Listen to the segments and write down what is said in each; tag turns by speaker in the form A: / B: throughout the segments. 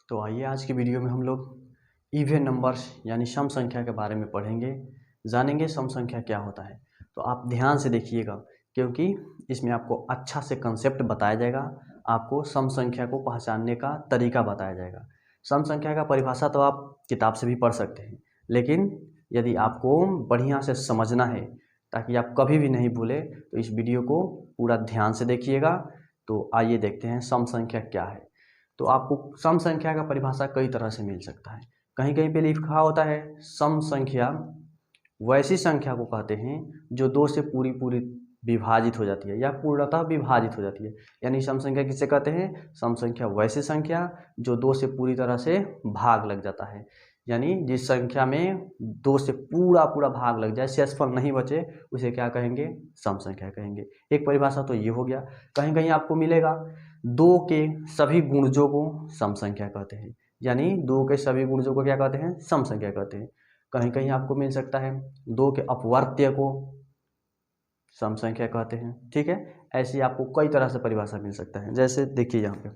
A: तो आइए आज की वीडियो में हम लोग इवन नंबर्स यानी सम संख्या के बारे में पढ़ेंगे, जानेंगे सम संख्या क्या होता है। तो आप ध्यान से देखिएगा क्योंकि इसमें आपको अच्छा से कंसेप्ट बताया जाएगा, आपको सम संख्या को पहचानने का तरीका बताया जाएगा। सम संख्या का परिभाषा तो आप किताब से भी पढ़ सकते हैं, लेकिन यदि आपको बढ़िया से समझना है ताकि आप कभी भी नहीं भूले तो इस वीडियो को पूरा ध्यान से देखिएगा। तो आइए देखते हैं सम संख्या क्या है। तो आपको सम संख्या का परिभाषा कई तरह से मिल सकता है। कहीं कहीं पे लिखा होता है सम संख्या वैसी संख्या को कहते हैं जो दो से पूरी पूरी विभाजित हो जाती है या पूर्णतः विभाजित हो जाती है। यानी सम संख्या किसे कहते हैं? सम संख्या वैसी संख्या जो दो से पूरी तरह से भाग लग जाता है। यानी जिस संख्या में दो से पूरा पूरा भाग लग जाए, शेषफल नहीं बचे, उसे क्या कहेंगे? सम संख्या कहेंगे। एक परिभाषा तो ये हो गया। कहीं कहीं आपको मिलेगा दो के सभी गुणजों को सम संख्या कहते हैं। यानी दो के सभी गुणजों को क्या कहते हैं? सम संख्या कहते हैं। कहीं कहीं आपको मिल सकता है दो के अपवर्त्य को सम संख्या कहते हैं। ठीक है, ऐसी आपको कई तरह से परिभाषा मिल सकता है। जैसे देखिए यहाँ पे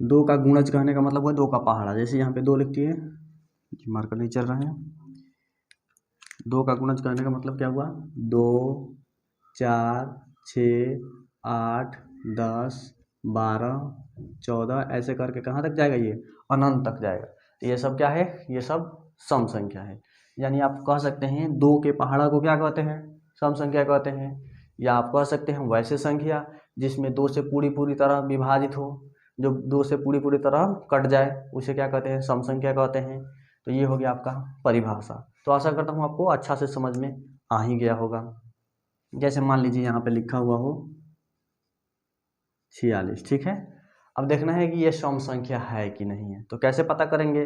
A: दो का गुणज कहने का मतलब हुआ दो का पहाड़ा। जैसे यहाँ पे दो लिखती है, मार्कर नहीं चल रहा है। दो का गुणज कहने का मतलब क्या हुआ? 2, 4, 6, 8, 10, 12, 14 ऐसे करके कहाँ तक जाएगा? ये अनंत तक जाएगा। तो ये सब क्या है? ये सब सम संख्या है। यानी आप कह सकते हैं दो के पहाड़ा को क्या कहते हैं? सम संख्या कहते हैं। या आप कह सकते हैं वैसे संख्या जिसमें दो से पूरी पूरी तरह विभाजित हो, जो दो से पूरी पूरी तरह कट जाए, उसे क्या कहते हैं? सम संख्या कहते हैं। तो ये हो गया आपका परिभाषा। तो आशा करता हूँ आपको अच्छा से समझ में आ ही गया होगा। जैसे मान लीजिए यहाँ पे लिखा हुआ हो 46। ठीक है, अब देखना है कि ये सम संख्या है कि नहीं है। तो कैसे पता करेंगे?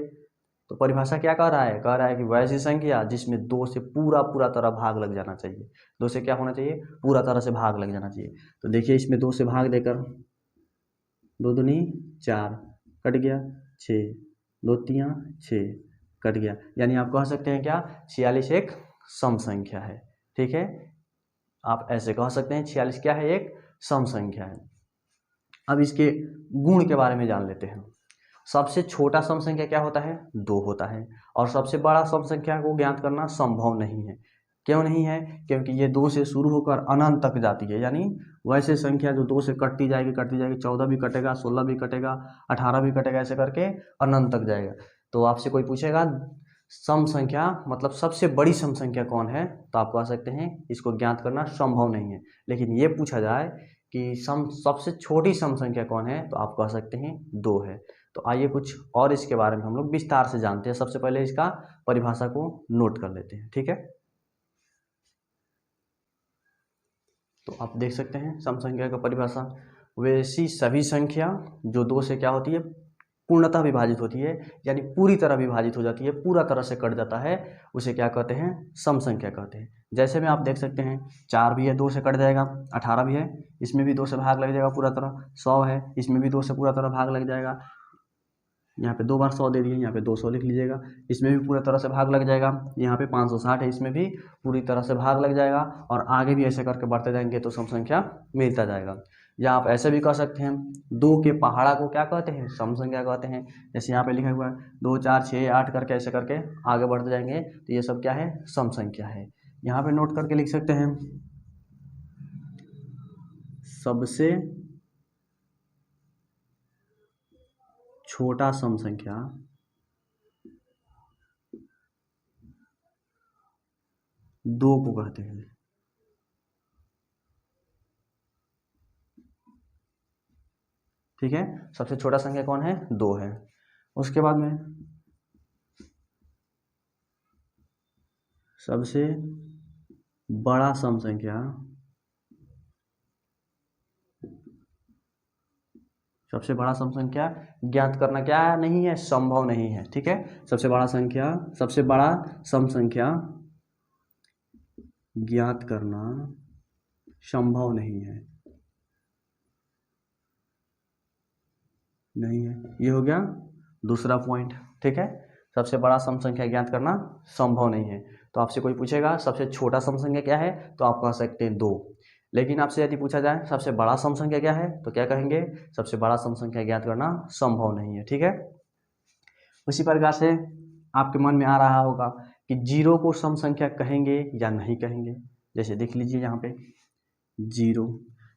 A: तो परिभाषा क्या कह रहा है? कह रहा है कि वैसी संख्या जिसमें दो से पूरा पूरा तरह भाग लग जाना चाहिए। दो से क्या होना चाहिए? पूरा तरह से भाग लग जाना चाहिए। तो देखिए इसमें दो से भाग देकर 2 दूनी 4 कट गया, 6 2 3 6 कट गया। यानी आप कह सकते हैं क्या? 46 एक सम संख्या है। ठीक है, आप ऐसे कह सकते हैं 46 क्या है? एक सम संख्या है। अब इसके गुण के बारे में जान लेते हैं। सबसे छोटा सम संख्या क्या होता है? 2 होता है। और सबसे बड़ा सम संख्या को ज्ञात करना संभव नहीं है। क्यों नहीं है? क्योंकि ये 2 से शुरू होकर अनंत तक जाती है। यानी वैसे संख्या जो 2 से कटती जाएगी 14 भी कटेगा, 16 भी कटेगा, 18 भी कटेगा, ऐसे करके अनंत तक जाएगा। तो आपसे कोई पूछेगा सम संख्या मतलब सबसे बड़ी सम संख्या कौन है, तो आप कह सकते हैं इसको ज्ञात करना संभव नहीं है। लेकिन ये पूछा जाए कि सबसे छोटी सम संख्या कौन है, तो आप कह सकते हैं 2 है। तो आइए कुछ और इसके बारे में हम लोग विस्तार से जानते हैं। सबसे पहले इसका परिभाषा को नोट कर लेते हैं। ठीक है, तो आप देख सकते हैं सम संख्या का परिभाषा वैसी सभी संख्या जो 2 से क्या होती है? पूर्णतः विभाजित होती है। यानी पूरी तरह विभाजित हो जाती है, पूरा तरह से कट जाता है, उसे क्या कहते हैं? सम संख्या कहते हैं। जैसे में आप देख सकते हैं 4 भी है 2 से कट जाएगा, 18 भी है इसमें भी 2 से भाग लग जाएगा पूरा तरह, 100 है इसमें भी 2 से पूरा तरह भाग लग जाएगा। यहाँ पे 2 बार 100 दे दिए, यहाँ पे 200 लिख लीजिएगा, इसमें भी पूरा तरह से भाग लग जाएगा। यहाँ पे 560 है, इसमें भी पूरी तरह से भाग लग जाएगा। और आगे भी ऐसे करके बढ़ते जाएंगे तो सम संख्या मिलता जाएगा। या आप ऐसे भी कह सकते हैं 2 के पहाड़ा को क्या कहते हैं? सम संख्या कहते हैं। जैसे यहाँ पे लिखा हुआ है 2 4 6 8 करके ऐसे करके आगे बढ़ते जाएंगे तो ये सब क्या है? सम संख्या है। यहाँ पे नोट करके लिख सकते हैं सबसे छोटा सम संख्या 2 को कहते हैं। ठीक है, सबसे छोटा संख्या कौन है? 2 है। उसके बाद में सबसे बड़ा सम संख्या, सबसे बड़ा सम संख्या ज्ञात करना क्या नहीं है? संभव नहीं है। ठीक है, सबसे बड़ा सम संख्या ज्ञात करना संभव नहीं है। ये हो गया दूसरा पॉइंट। ठीक है, सबसे बड़ा सम संख्या ज्ञात करना संभव नहीं है। तो आपसे कोई पूछेगा सबसे छोटा सम संख्या क्या है, तो आप कह सकते हैं 2। लेकिन आपसे यदि पूछा जाए सबसे बड़ा सम संख्या क्या है, तो क्या कहेंगे, सबसे बड़ा सम संख्या ज्ञात करना संभव नहीं है। ठीक है, उसी प्रकार से आपके मन में आ रहा होगा कि जीरो को सम संख्या कहेंगे या नहीं कहेंगे। जैसे देख लीजिए यहाँ पे जीरो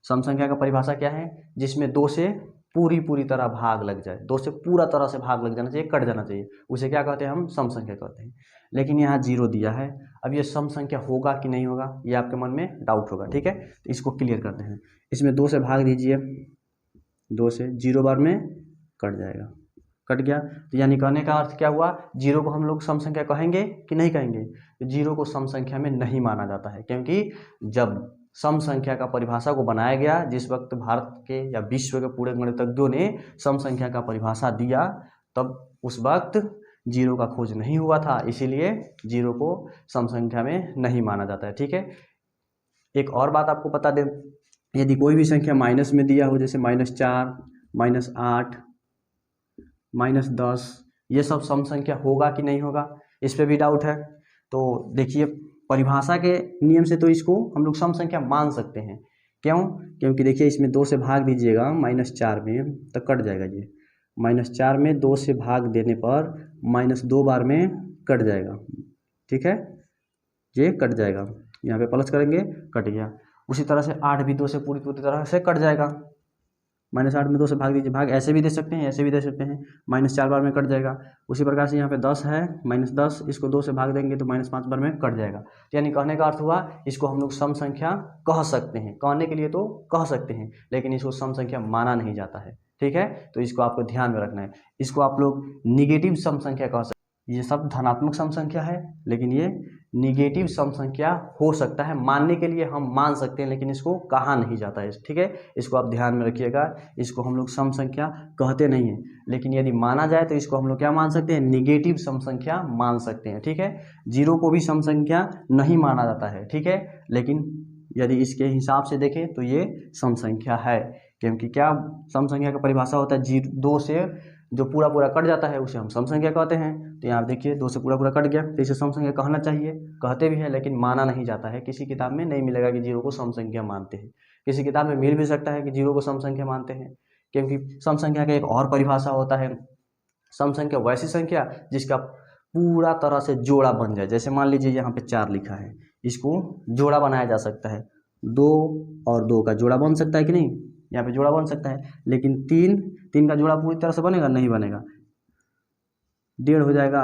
A: सम संख्या का परिभाषा क्या है, जिसमें दो से पूरी तरह भाग लग जाए, दो से पूरा तरह से भाग लग जाना चाहिए, कट जाना चाहिए, उसे क्या कहते हैं, हम सम संख्या कहते हैं। लेकिन यहाँ जीरो दिया है, अब ये सम संख्या होगा कि नहीं होगा, ये आपके मन में डाउट होगा। ठीक है, तो इसको क्लियर करते हैं। इसमें दो से भाग दीजिए, दो से, जीरो बार में कट जाएगा, कट गया। तो यानी कहने का अर्थ क्या हुआ, जीरो को हम लोग सम संख्या कहेंगे कि नहीं कहेंगे, तो जीरो को सम संख्या में नहीं माना जाता है, क्योंकि जब सम संख्या का परिभाषा को बनाया गया, जिस वक्त भारत के या विश्व के पूरे गणितज्ञों ने सम संख्या का परिभाषा दिया, तब उस वक्त जीरो का खोज नहीं हुआ था, इसीलिए जीरो को सम संख्या में नहीं माना जाता है। ठीक है, एक और बात आपको बता दें, यदि कोई भी संख्या माइनस में दिया हो, जैसे -4, -8, -10, ये सब सम संख्या होगा कि नहीं होगा, इस पर भी डाउट है। तो देखिए परिभाषा के नियम से तो इसको हम लोग सम संख्या मान सकते हैं। क्यों, क्योंकि देखिए इसमें दो से भाग दीजिएगा -4 में, तो कट जाएगा ये, -4 में दो से भाग देने पर -2 बार में कट जाएगा। ठीक है, ये कट जाएगा, यहाँ पे प्लस करेंगे, कट गया। उसी तरह से 8 भी दो से पूरी तरह से कट जाएगा, -8 में दो से भाग दीजिए, भाग ऐसे भी दे सकते हैं, ऐसे भी दे सकते हैं, -4 बार में कट जाएगा। उसी प्रकार से यहाँ पे 10 है, -10, इसको दो से भाग देंगे तो -5 बार में कट जाएगा। तो यानी कहने का अर्थ हुआ, इसको हम लोग सम संख्या कह सकते हैं, कहने के लिए तो कह सकते हैं, लेकिन इसको सम संख्या माना नहीं जाता है। ठीक है, तो इसको आपको ध्यान में रखना है। इसको आप लोग निगेटिव सम संख्या कह सकते हैं। ये सब धनात्मक सम संख्या है, लेकिन ये निगेटिव सम संख्या हो सकता है, मानने के लिए हम मान सकते हैं, लेकिन इसको कहा नहीं जाता है। ठीक है, इसको आप ध्यान में रखिएगा, इसको हम लोग सम संख्या कहते नहीं हैं, लेकिन यदि माना जाए तो इसको हम लोग क्या मान सकते हैं, निगेटिव सम संख्या मान सकते हैं। ठीक है, जीरो को भी सम संख्या नहीं माना जाता है। ठीक है, लेकिन यदि इसके हिसाब से देखें तो ये सम संख्या है, क्योंकि क्या सम संख्या का परिभाषा होता है, जीरो, दो से जो पूरा कट जाता है उसे हम सम संख्या कहते हैं। तो यहाँ देखिए दो से पूरा कट गया, तो इसे सम संख्या कहना चाहिए, कहते भी हैं, लेकिन माना नहीं जाता है। किसी किताब में नहीं मिलेगा कि जीरो को सम संख्या मानते हैं, किसी किताब में मिल भी सकता है कि जीरो को सम संख्या मानते हैं, क्योंकि सम संख्या का एक और परिभाषा होता है, सम संख्या वैसी संख्या जिसका पूरा तरह से जोड़ा बन जाए। जैसे मान लीजिए यहाँ पे 4 लिखा है, इसको जोड़ा बनाया जा सकता है, 2 और 2 का जोड़ा बन सकता है कि नहीं, यहाँ पे जोड़ा बन सकता है, लेकिन 3 का जोड़ा पूरी तरह से बनेगा, नहीं बनेगा, 1.5 हो जाएगा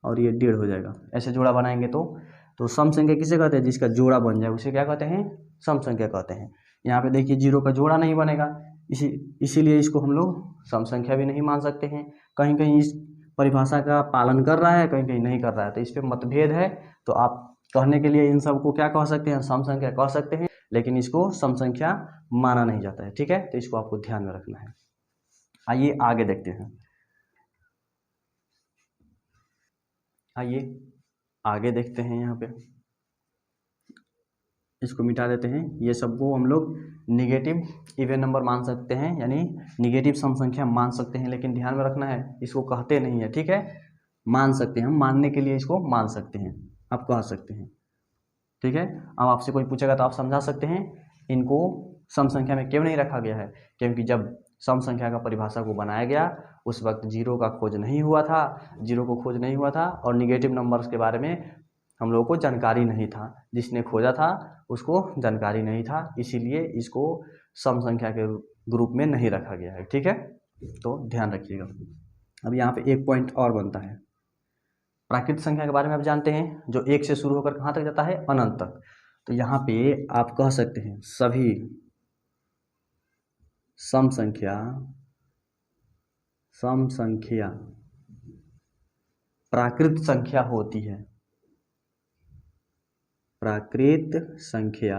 A: और ये 1.5 हो जाएगा, ऐसे जोड़ा बनाएंगे तो सम संख्या किसे कहते हैं, जिसका जोड़ा बन जाए उसे क्या कहते हैं, सम संख्या कहते हैं। यहाँ पे देखिए जीरो का जोड़ा नहीं बनेगा, इसीलिए इसको हम लोग सम संख्या भी नहीं मान सकते हैं। कहीं कहीं इस परिभाषा का पालन कर रहा है, कहीं कहीं नहीं कर रहा है, तो इस पर मतभेद है। तो आप कहने के लिए इन सबको क्या कह सकते हैं, सम संख्या कह सकते हैं, लेकिन इसको सम संख्या माना नहीं जाता है। ठीक है, तो इसको आपको ध्यान में रखना है। आइए आगे देखते हैं, आइए आगे देखते हैं। यहाँ पे इसको मिटा देते हैं, ये सबको हम लोग निगेटिव इवन नंबर मान सकते हैं, यानी निगेटिव सम संख्या मान सकते हैं, लेकिन ध्यान में रखना है इसको कहते नहीं है। ठीक है, मान सकते हैं, हम मानने के लिए इसको मान सकते हैं, आप कह सकते हैं। ठीक है, अब आपसे कोई पूछेगा तो आप समझा सकते हैं इनको सम संख्या में क्यों नहीं रखा गया है, क्योंकि जब सम संख्या का परिभाषा को बनाया गया उस वक्त जीरो का खोज नहीं हुआ था, जीरो को खोज नहीं हुआ था, और निगेटिव नंबर्स के बारे में हम लोगों को जानकारी नहीं था, जिसने खोजा था उसको जानकारी नहीं था, इसीलिए इसको सम संख्या के ग्रुप में नहीं रखा गया है। ठीक है, तो ध्यान रखिएगा। अब यहाँ पे एक पॉइंट और बनता है, प्राकृतिक संख्या के बारे में आप जानते हैं, जो 1 से शुरू होकर कहाँ तक जाता है, अनंत तक। तो यहाँ पे आप कह सकते हैं सभी सम संख्या प्राकृत संख्या होती है, प्राकृत संख्या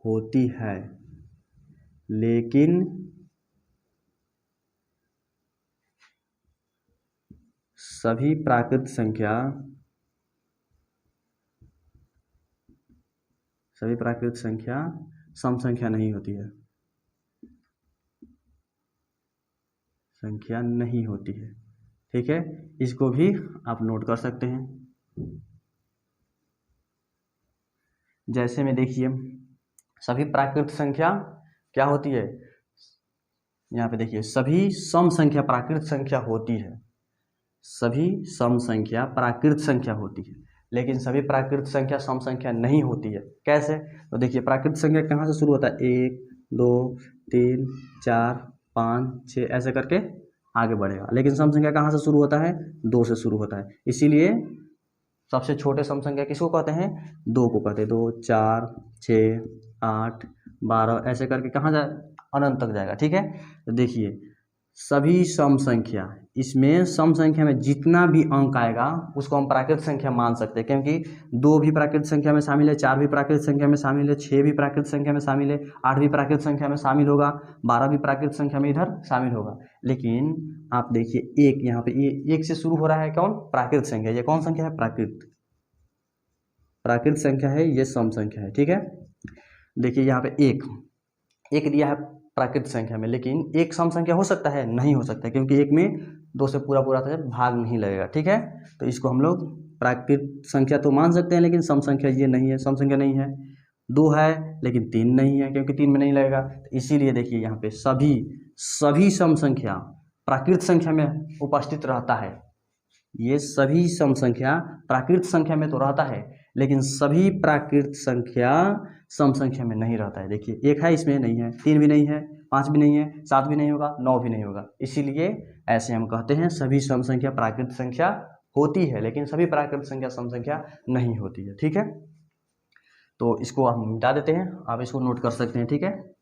A: होती है, लेकिन सभी प्राकृत संख्या सम संख्या नहीं होती है, संख्या नहीं होती है। ठीक है, इसको भी आप नोट कर सकते हैं। जैसे में देखिए सभी प्राकृत संख्या क्या होती है, यहाँ पे देखिए सभी सम संख्या प्राकृत संख्या होती है, सभी सम संख्या प्राकृत संख्या होती है, लेकिन सभी प्राकृत संख्या सम संख्या नहीं होती है। कैसे? तो देखिए प्राकृत संख्या कहाँ से शुरू होता है, 1 2 3 4 5 6 ऐसे करके आगे बढ़ेगा, लेकिन सम संख्या कहाँ से शुरू होता है, 2 से शुरू होता है। इसीलिए सबसे छोटे सम संख्या किसको कहते हैं, 2 को कहते हैं। 2 4 6 8 12 ऐसे करके कहाँ जाए, अनंत तक जाएगा। ठीक है, तो देखिए सभी सम संख्या, इसमें सम संख्या में जितना भी अंक आएगा उसको हम प्राकृत संख्या मान सकते हैं, क्योंकि 2 भी प्राकृत संख्या में शामिल है, 4 भी प्राकृत संख्या में शामिल है, 6 भी प्राकृत संख्या में शामिल है, 8 भी प्राकृत संख्या में शामिल होगा, 12 भी प्राकृत संख्या में इधर शामिल होगा। लेकिन आप देखिए एक यहाँ पे ये 1 से शुरू हो रहा है, कौन, प्राकृत संख्या। ये कौन संख्या है, प्राकृत संख्या है, ये सम संख्या है। ठीक है, देखिए यहाँ पे एक दिया है प्राकृत संख्या में, लेकिन एक सम संख्या हो सकता है, नहीं हो सकता, क्योंकि एक में 2 से पूरा भाग नहीं लगेगा। ठीक है, तो इसको हम लोग प्राकृत संख्या तो मान सकते हैं, लेकिन सम संख्या ये नहीं है, सम संख्या नहीं है। 2 है लेकिन 3 नहीं है, क्योंकि 3 में नहीं लगेगा। तो इसीलिए देखिए यहाँ पे सभी सम संख्या प्राकृत संख्या में उपस्थित रहता है। ये सभी सम संख्या प्राकृत संख्या में तो रहता है, लेकिन सभी प्राकृत संख्या सम संख्या में नहीं रहता है। देखिए 1 है, इसमें नहीं है, 3 भी नहीं है, 5 भी नहीं है, 7 भी नहीं होगा, 9 भी नहीं होगा। इसीलिए ऐसे हम कहते हैं सभी सम संख्या प्राकृत संख्या होती है, लेकिन सभी प्राकृत संख्या सम संख्या नहीं होती है। ठीक है, तो इसको हम मिटा देते हैं, आप इसको नोट कर सकते हैं। ठीक है,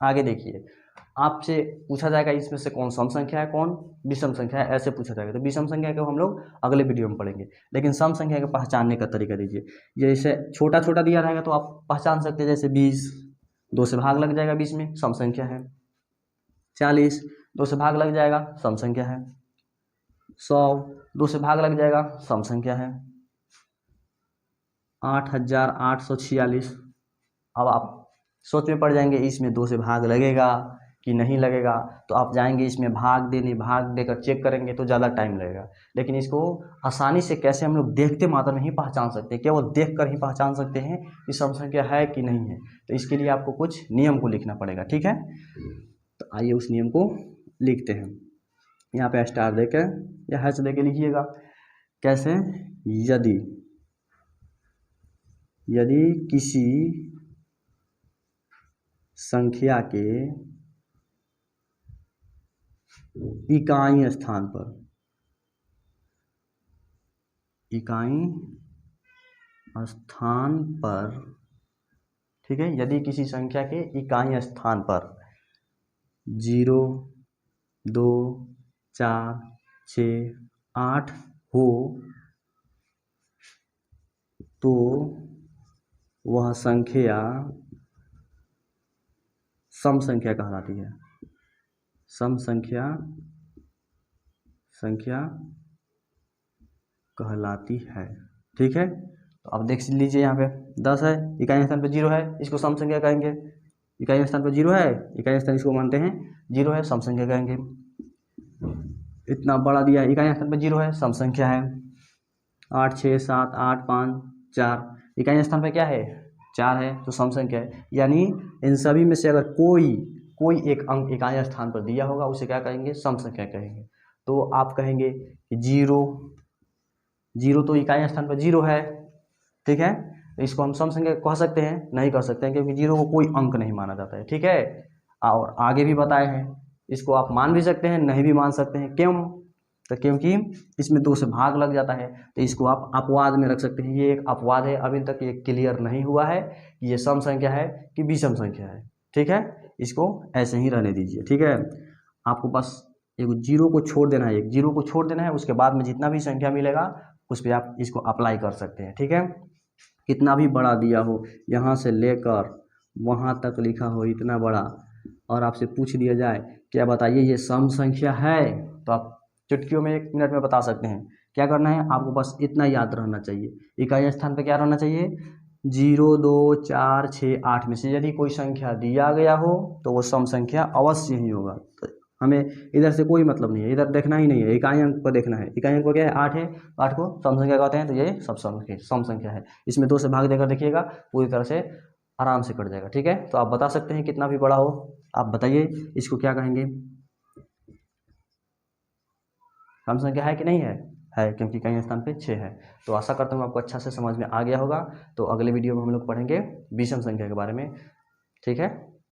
A: आगे देखिए आपसे पूछा जाएगा इसमें से कौन सम संख्या है, कौन विषम संख्या है, ऐसे पूछा जाएगा। तो विषम संख्या को हम लोग अगले वीडियो में पढ़ेंगे, लेकिन सम संख्या को पहचानने का तरीका दीजिए। जैसे छोटा छोटा दिया रहेगा तो आप पहचान सकते हैं, जैसे 20, 2 से भाग लग जाएगा 20 में, सम संख्या है। 40, 2 से भाग लग जाएगा, सम संख्या है। 100, 2 से भाग लग जाएगा, सम संख्या है। 8846, अब आप सोच में पड़ जाएंगे इसमें 2 से भाग लगेगा कि नहीं लगेगा, तो आप जाएंगे इसमें भाग देकर चेक करेंगे तो ज़्यादा टाइम लगेगा। लेकिन इसको आसानी से कैसे हम लोग देखते मात्र में ही पहचान सकते हैं, केवल देख कर ही पहचान सकते हैं कि सम संख्या है कि नहीं है। तो इसके लिए आपको कुछ नियम को लिखना पड़ेगा। ठीक है, तो आइए उस नियम को लिखते हैं। यहाँ पे स्टार देकर या हैच देकर लिखिएगा। कैसे, यदि किसी संख्या के इकाई स्थान पर, ठीक है, यदि किसी संख्या के इकाई स्थान पर 0 2 4 6 8 हो तो वह संख्या सम संख्या कहलाती है। सम संख्या कहलाती है। ठीक है, तो अब देख लीजिए यहाँ पे 10 है, इकाई स्थान पर 0 है, इसको सम संख्या कहेंगे। इकाई स्थान पर 0 है, इकाई स्थान इसको मानते हैं 0 है, सम संख्या कहेंगे। इतना बड़ा दिया है, इकाई स्थान पर 0 है, सम संख्या है। 8 6 7 8 5 4, इकाई स्थान पर क्या है, 4 है, तो सम संख्या है। यानी इन सभी में से अगर कोई एक अंक इकाई स्थान पर दिया होगा उसे क्या कहेंगे, सम संख्या कहेंगे। तो आप कहेंगे कि 0 तो इकाई स्थान पर 0 है। ठीक है, तो इसको हम सम संख्या कह सकते हैं, नहीं कह सकते हैं, क्योंकि 0 को कोई अंक नहीं माना जाता है। ठीक है, और आगे भी बताए हैं, इसको आप मान भी सकते हैं, नहीं भी मान सकते हैं। क्यों, तो क्योंकि इसमें 2 से भाग लग जाता है, तो इसको आप अपवाद में रख सकते हैं। ये एक अपवाद है, अभी तक ये क्लियर नहीं हुआ है कि ये सम संख्या है कि विषम संख्या है। ठीक है, इसको ऐसे ही रहने दीजिए। ठीक है, आपको बस एक 0 को छोड़ देना है, एक 0 को छोड़ देना है, उसके बाद में जितना भी संख्या मिलेगा उस पर आप इसको अप्लाई कर सकते हैं। ठीक है, कितना भी बड़ा दिया हो, यहाँ से लेकर वहाँ तक लिखा हो इतना बड़ा, और आपसे पूछ दिया जाए क्या बताइए ये सम संख्या है, तो आप चुटकियों में 1 मिनट में बता सकते हैं। क्या करना है, आपको बस इतना याद रहना चाहिए, इकाई स्थान पे क्या रहना चाहिए, 0 2 4 6 8 में से यदि कोई संख्या दिया गया हो तो वो सम संख्या अवश्य ही होगा। तो हमें इधर से कोई मतलब नहीं है, इधर देखना ही नहीं है, इकाई अंक पर देखना है। इकाई अंक को क्या है, 8 है, 8 को सम संख्या कहते हैं, तो ये सब सम संख्या है। इसमें 2 से भाग देकर देखिएगा, पूरी तरह से आराम से कट जाएगा। ठीक है, तो आप बता सकते हैं कितना भी बड़ा हो। आप बताइए इसको क्या कहेंगे, सम संख्या है कि नहीं है, क्योंकि कहीं स्थान पे 6 है। तो आशा करता हूँ आपको अच्छा से समझ में आ गया होगा। तो अगले वीडियो में हम लोग पढ़ेंगे विषम संख्या के बारे में। ठीक है।